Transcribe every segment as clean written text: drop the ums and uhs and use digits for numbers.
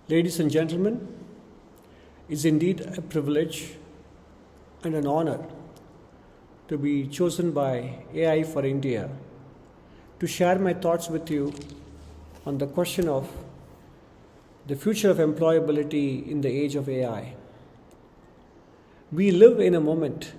Ladies and gentlemen, it's indeed a privilege and an honor to be chosen by AI for India to share my thoughts with you on the question of the future of employability in the age of AI. We live in a moment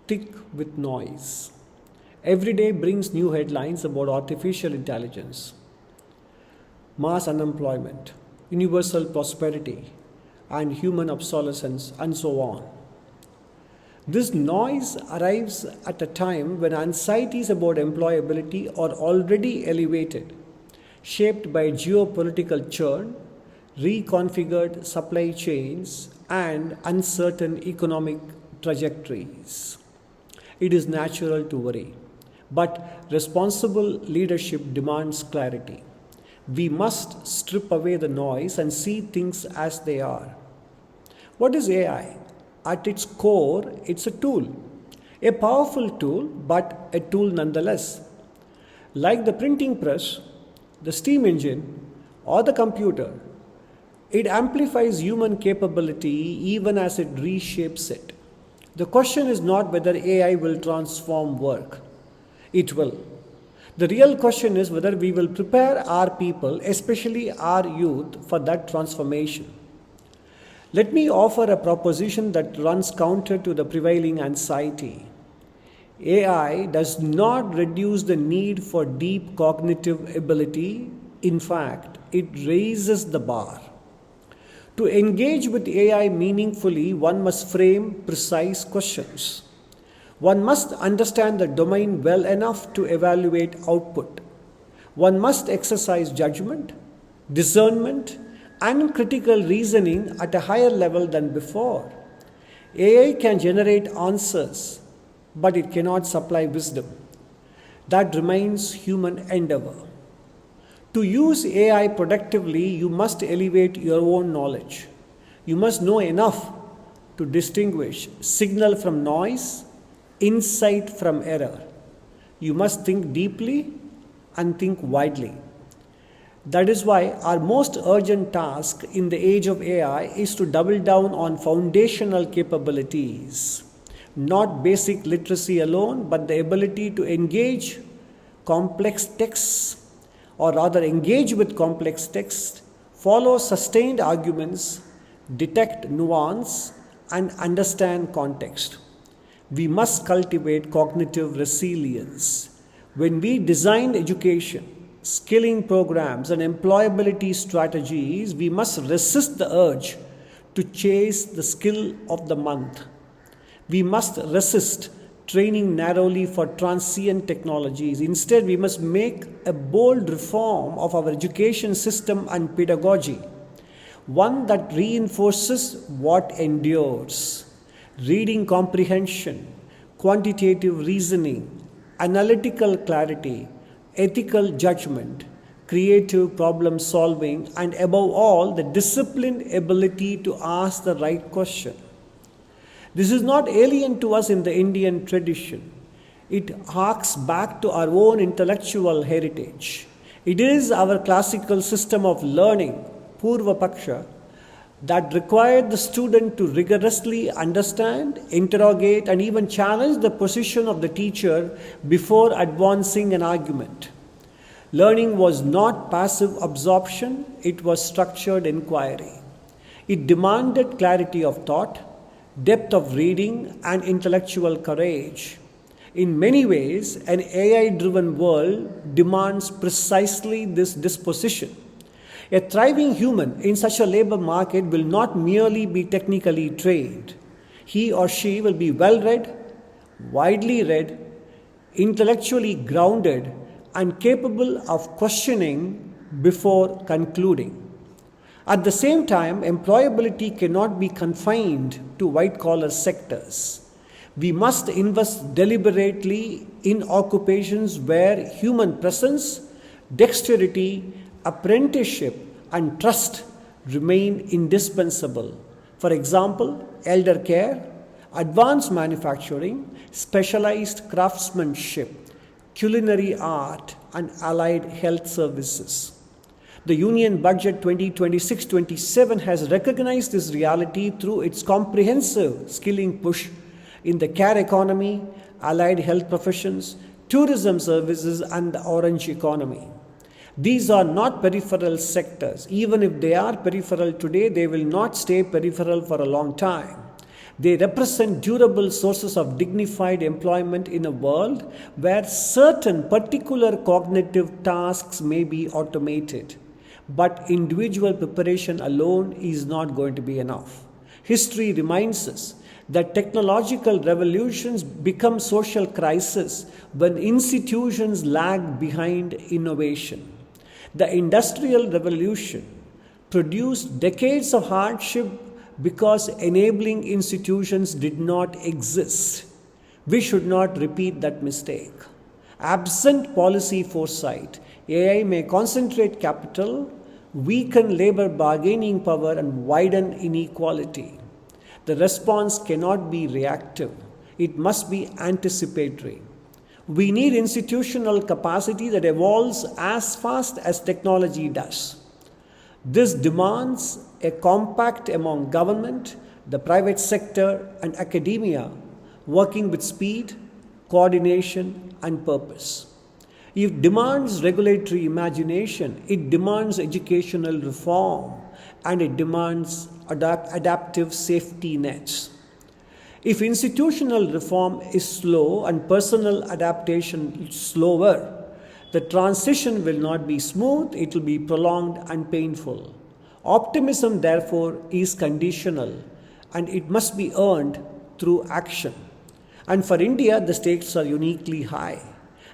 thick with noise. Every day brings new headlines about artificial intelligence, mass unemployment, universal prosperity, and human obsolescence, and so on. This noise arrives at a time when anxieties about employability are already elevated, shaped by geopolitical churn, reconfigured supply chains, and uncertain economic trajectories. It is natural to worry, but responsible leadership demands clarity. We must strip away the noise and see things as they are. What is AI? At its core, it's a tool. A powerful tool, but a tool nonetheless. Like the printing press, the steam engine, or the computer, it amplifies human capability even as it reshapes it. The question is not whether AI will transform work. It will. The real question is whether we will prepare our people, especially our youth, for that transformation. Let me offer a proposition that runs counter to the prevailing anxiety. AI does not reduce the need for deep cognitive ability. In fact, it raises the bar. To engage with AI meaningfully, one must frame precise questions. One must understand the domain well enough to evaluate output. One must exercise judgment, discernment, and critical reasoning at a higher level than before. AI can generate answers, but it cannot supply wisdom. That remains human endeavor. To use AI productively, you must elevate your own knowledge. You must know enough to distinguish signal from noise, insight from error. You must think deeply and think widely. That is why our most urgent task in the age of AI is to double down on foundational capabilities. Not basic literacy alone, but the ability to engage complex texts, or rather engage with complex text, follow sustained arguments, detect nuance, and understand context. We must cultivate cognitive resilience. When we design education, skilling programs, and employability strategies, we must resist the urge to chase the skill of the month. We must resist training narrowly for transient technologies. Instead, we must make a bold reform of our education system and pedagogy, one that reinforces what endures. Reading comprehension, quantitative reasoning, analytical clarity, ethical judgment, creative problem solving, and above all, the disciplined ability to ask the right question. This is not alien to us in the Indian tradition. It harks back to our own intellectual heritage. It is our classical system of learning, Purva Paksha, that required the student to rigorously understand, interrogate, and even challenge the position of the teacher before advancing an argument. Learning was not passive absorption, it was structured inquiry. It demanded clarity of thought, depth of reading, and intellectual courage. In many ways, an AI-driven world demands precisely this disposition. A thriving human in such a labor market will not merely be technically trained. He or she will be well-read, widely read, intellectually grounded, and capable of questioning before concluding. At the same time, employability cannot be confined to white-collar sectors. We must invest deliberately in occupations where human presence, dexterity, apprenticeship, and trust remain indispensable. For example, elder care, advanced manufacturing, specialized craftsmanship, culinary art, and allied health services. The Union Budget 2026-27 has recognized this reality through its comprehensive skilling push in the care economy, allied health professions, tourism services, and the orange economy. These are not peripheral sectors. Even if they are peripheral today, they will not stay peripheral for a long time. They represent durable sources of dignified employment in a world where certain particular cognitive tasks may be automated. But individual preparation alone is not going to be enough. History reminds us that technological revolutions become social crises when institutions lag behind innovation. The Industrial Revolution produced decades of hardship because enabling institutions did not exist. We should not repeat that mistake. Absent policy foresight, AI may concentrate capital, weaken labor bargaining power, and widen inequality. The response cannot be reactive, it must be anticipatory. We need institutional capacity that evolves as fast as technology does. This demands a compact among government, the private sector, and academia working with speed, coordination, and purpose. It demands regulatory imagination, it demands educational reform, and it demands adaptive safety nets. If institutional reform is slow and personal adaptation slower, the transition will not be smooth, it will be prolonged and painful. Optimism, therefore, is conditional and it must be earned through action. And for India, the stakes are uniquely high.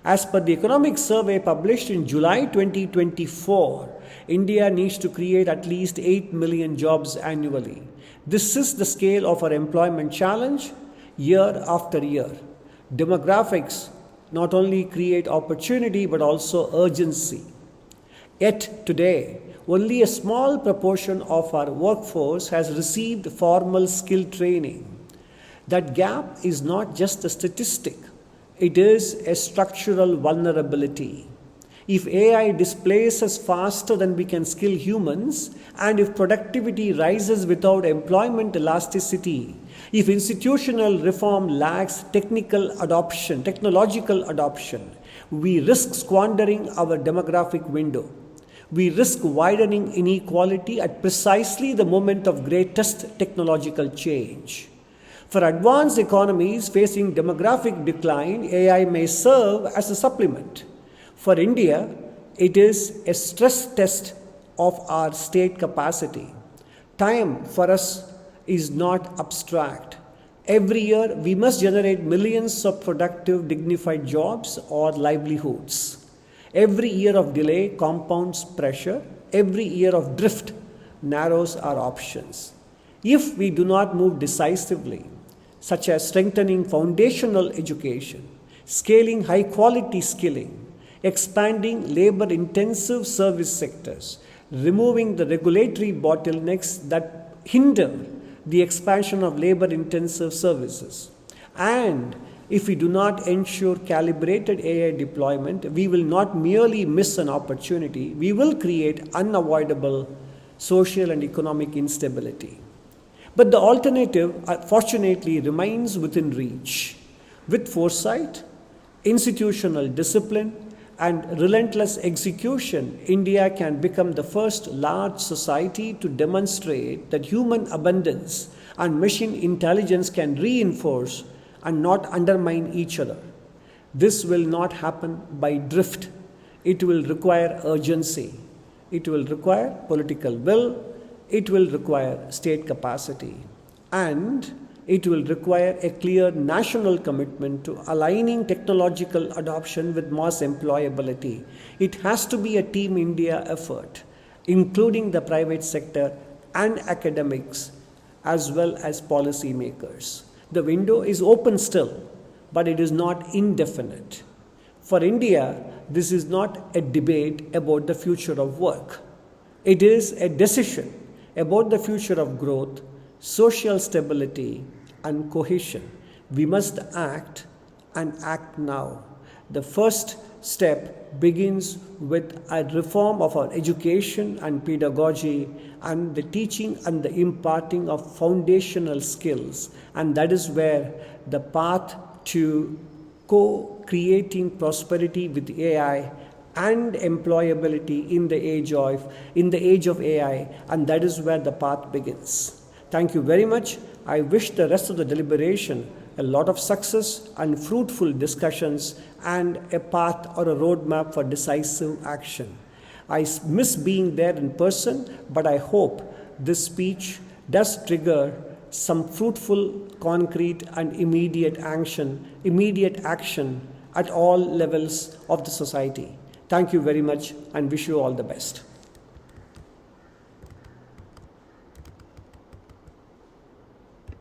As per the economic survey published in July 2024, India needs to create at least 8 million jobs annually. This is the scale of our employment challenge year after year. Demographics not only create opportunity but also urgency. Yet today, only a small proportion of our workforce has received formal skill training. That gap is not just a statistic, it is a structural vulnerability. If AI displaces faster than we can skill humans, and if productivity rises without employment elasticity, if institutional reform lacks technological adoption, we risk squandering our demographic window. We risk widening inequality at precisely the moment of greatest technological change. For advanced economies facing demographic decline, AI may serve as a supplement. For India, it is a stress test of our state capacity. Time for us is not abstract. Every year, we must generate millions of productive, dignified jobs or livelihoods. Every year of delay compounds pressure. Every year of drift narrows our options. If we do not move decisively, such as strengthening foundational education, scaling high-quality skilling, expanding labor-intensive service sectors, removing the regulatory bottlenecks that hinder the expansion of labor-intensive services. And if we do not ensure calibrated AI deployment, we will not merely miss an opportunity, we will create unavoidable social and economic instability. But the alternative, fortunately, remains within reach. With foresight, institutional discipline, and relentless execution, India can become the first large society to demonstrate that human abundance and machine intelligence can reinforce and not undermine each other. This will not happen by drift. It will require urgency. It will require political will. It will require state capacity. And it will require a clear national commitment to aligning technological adoption with mass employability. It has to be a Team India effort, including the private sector and academics, as well as policymakers. The window is open still, but it is not indefinite. For India, this is not a debate about the future of work. It is a decision about the future of growth, social stability, and cohesion. We must act and act now. The first step begins with a reform of our education and pedagogy and the teaching and the imparting of foundational skills. And that is where the path to co-creating prosperity with AI and employability in the age of AI, and that is where the path begins. Thank you very much. I wish the rest of the deliberation a lot of success and fruitful discussions and a path or a roadmap for decisive action. I miss being there in person, but I hope this speech does trigger some fruitful, concrete and immediate action at all levels of the society. Thank you very much and wish you all the best.